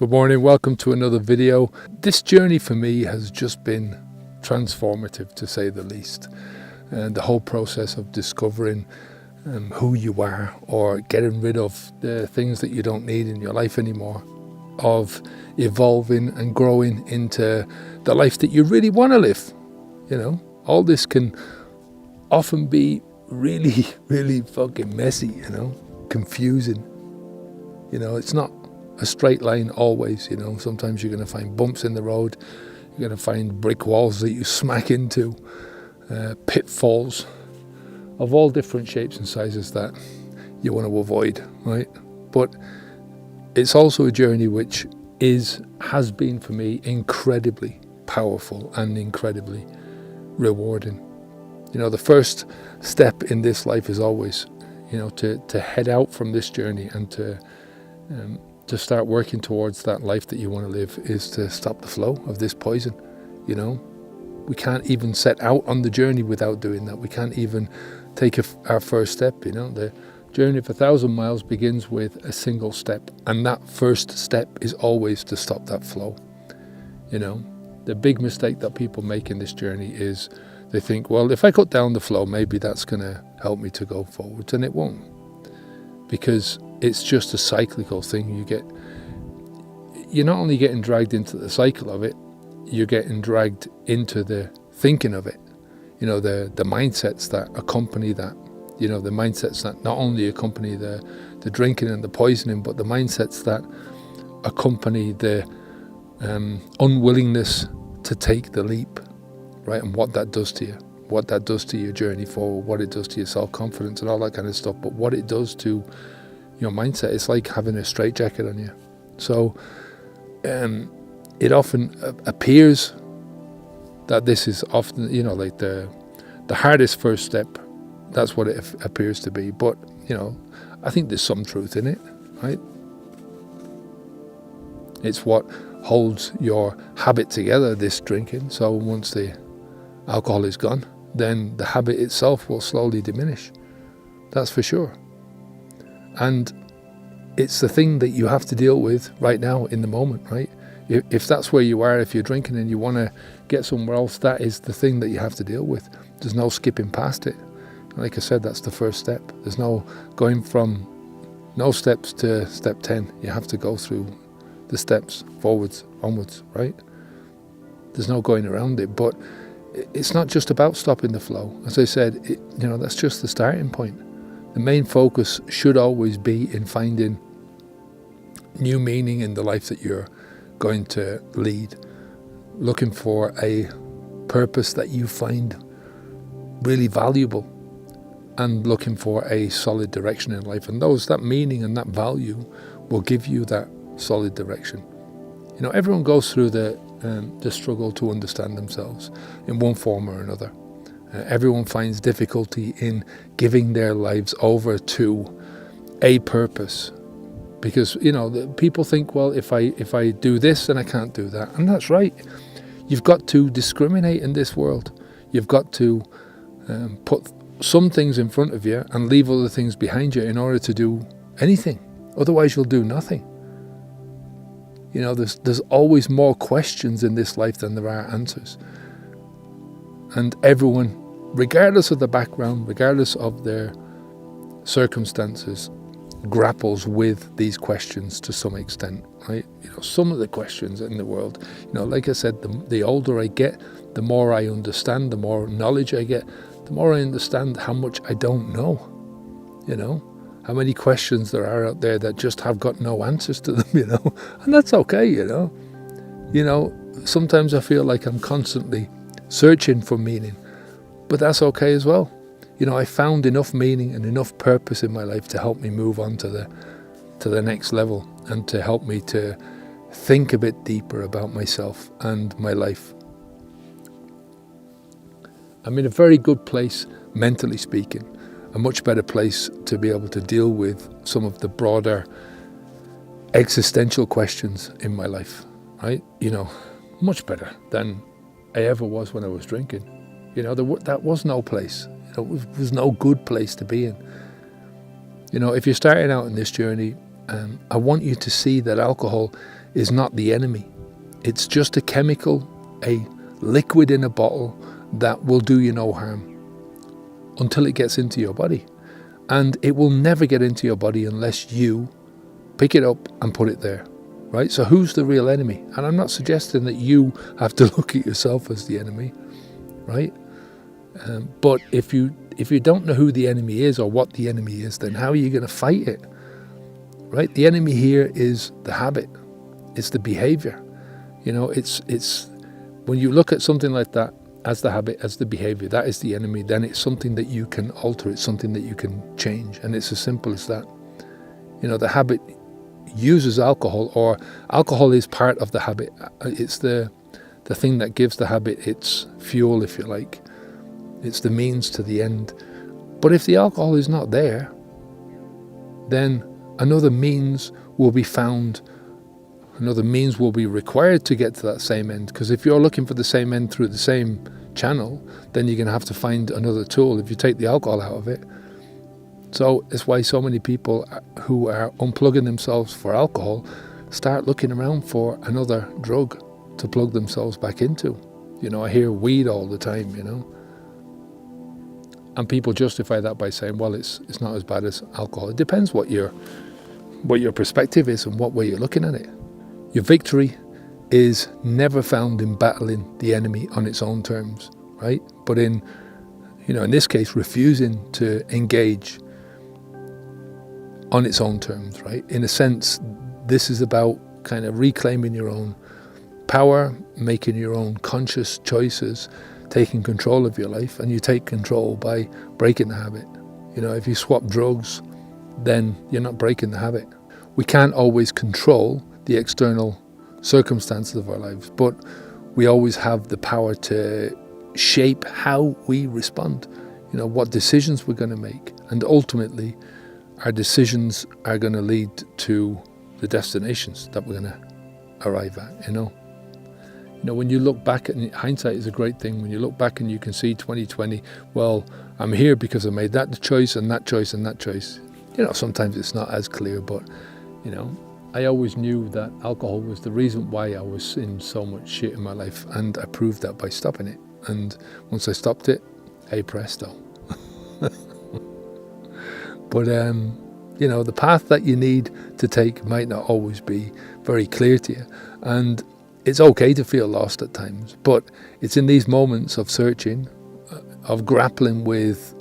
Good morning, welcome to another video. This journey for me has just been transformative, to say the least. And the whole process of discovering who you are, or getting rid of the things that you don't need in your life anymore, of evolving and growing into the life that you really want to live. You know, all this can often be really, really fucking messy, you know, confusing. You know, it's not a straight line always, you know. Sometimes you're going to find bumps in the road, you're going to find brick walls that you smack into, pitfalls of all different shapes and sizes that you want to avoid, right? But it's also a journey which has been for me incredibly powerful and incredibly rewarding. You know, the first step in this life is always, you know, to head out from this journey and to start working towards that life that you want to live, is to stop the flow of this poison. You know, we can't even set out on the journey without doing that. We can't even take our first step. You know, the journey of 1,000 miles begins with a single step, and that first step is always to stop that flow. You know, the big mistake that people make in this journey is they think, well, if I cut down the flow, maybe that's going to help me to go forwards, and it won't, because it's just a cyclical thing. You're not only getting dragged into the cycle of it, you're getting dragged into the thinking of it. You know, the mindsets that accompany that. You know, the mindsets that not only accompany the drinking and the poisoning, but the mindsets that accompany the unwillingness to take the leap, right? And what that does to you, what that does to your journey forward, what it does to your self-confidence and all that kind of stuff. But what it does to your mindset, it's like having a straitjacket on you. So it often appears that this is often, you know, like the hardest first step. That's what it appears to be. But, you know, I think there's some truth in it, right? It's what holds your habit together, this drinking. So once the alcohol is gone, then the habit itself will slowly diminish. That's for sure. And it's the thing that you have to deal with right now in the moment, right? If that's where you are, if you're drinking and you want to get somewhere else, that is the thing that you have to deal with. There's no skipping past it. Like I said, that's the first step. There's no going from no steps to step 10. You have to go through the steps forwards, onwards, right? There's no going around it. But it's not just about stopping the flow. As I said, you know, that's just the starting point. The main focus should always be in finding new meaning in the life that you're going to lead. Looking for a purpose that you find really valuable, and looking for a solid direction in life. And that meaning and that value will give you that solid direction. You know, everyone goes through the struggle to understand themselves in one form or another. Everyone finds difficulty in giving their lives over to a purpose, because, you know, people think, well, if I do this, then I can't do that. And that's right. You've got to discriminate in this world. You've got to put some things in front of you and leave other things behind you in order to do anything. Otherwise, you'll do nothing. You know, there's always more questions in this life than there are answers. And everyone, regardless of the background, regardless of their circumstances, grapples with these questions to some extent, right? You know, some of the questions in the world, you know, like I said, the older I get, the more I understand, the more knowledge I get, the more I understand how much I don't know. You know, how many questions there are out there that just have got no answers to them, you know, and that's okay, you know. You know, sometimes I feel like I'm constantly searching for meaning, but that's okay as well. You know, I found enough meaning and enough purpose in my life to help me move on to the next level, and to help me to think a bit deeper about myself and my life. I'm in a very good place, mentally speaking, a much better place to be able to deal with some of the broader existential questions in my life, right? You know, much better than I ever was when I was drinking. You know, that was no place. You know, it was no good place to be in. You know, if you're starting out in this journey, I want you to see that alcohol is not the enemy. It's just a chemical, a liquid in a bottle that will do you no harm until it gets into your body. And it will never get into your body unless you pick it up and put it there, right? So who's the real enemy? And I'm not suggesting that you have to look at yourself as the enemy, right? But if you don't know who the enemy is or what the enemy is, then how are you going to fight it, right? The enemy here is the habit. It's the behavior. It's when you look at something like that as the habit, as the behavior, that is the enemy, then it's something that you can alter. It's something that you can change. And it's as simple as that. The habit uses alcohol, or alcohol is part of the habit. It's the thing that gives the habit its fuel, if you like. It's the means to the end. But if the alcohol is not there, then another means will be found. Another means will be required to get to that same end. Because if you're looking for the same end through the same channel, then you're going to have to find another tool if you take the alcohol out of it. So it's why so many people who are unplugging themselves for alcohol start looking around for another drug to plug themselves back into. I hear weed all the time, And people justify that by saying, well, it's not as bad as alcohol. It depends what your perspective is and what way you're looking at it. Your victory is never found in battling the enemy on its own terms, right? But in this case, refusing to engage on its own terms, right? In a sense, this is about kind of reclaiming your own power, making your own conscious choices, taking control of your life. And you take control by breaking the habit. If you swap drugs, then you're not breaking the habit. We can't always control the external circumstances of our lives, but we always have the power to shape how we respond, what decisions we're going to make. And ultimately, our decisions are going to lead to the destinations that we're going to arrive at, When you look back, and hindsight is a great thing, when you look back and you can see 2020, well, I'm here because I made that choice and that choice and that choice. Sometimes it's not as clear, but, I always knew that alcohol was the reason why I was in so much shit in my life, and I proved that by stopping it. And once I stopped it, hey presto. But, the path that you need to take might not always be very clear to you. And it's okay to feel lost at times, but it's in these moments of searching, of grappling with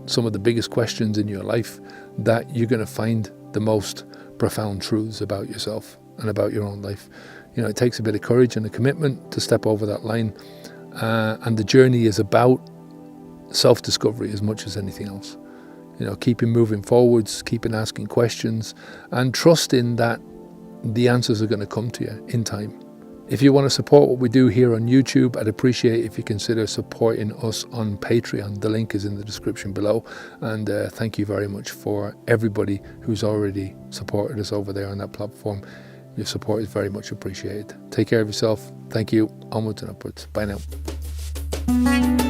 some of the biggest questions in your life, that you're going to find the most profound truths about yourself and about your own life. It takes a bit of courage and a commitment to step over that line. And the journey is about self-discovery as much as anything else. Keeping moving forwards, keeping asking questions, and trusting that the answers are going to come to you in time. If you want to support what we do here on YouTube, I'd appreciate if you consider supporting us on Patreon. The link is in the description below. And thank you very much for everybody who's already supported us over there on that platform. Your support is very much appreciated. Take care of yourself. Thank you. Onwards and upwards. Bye now.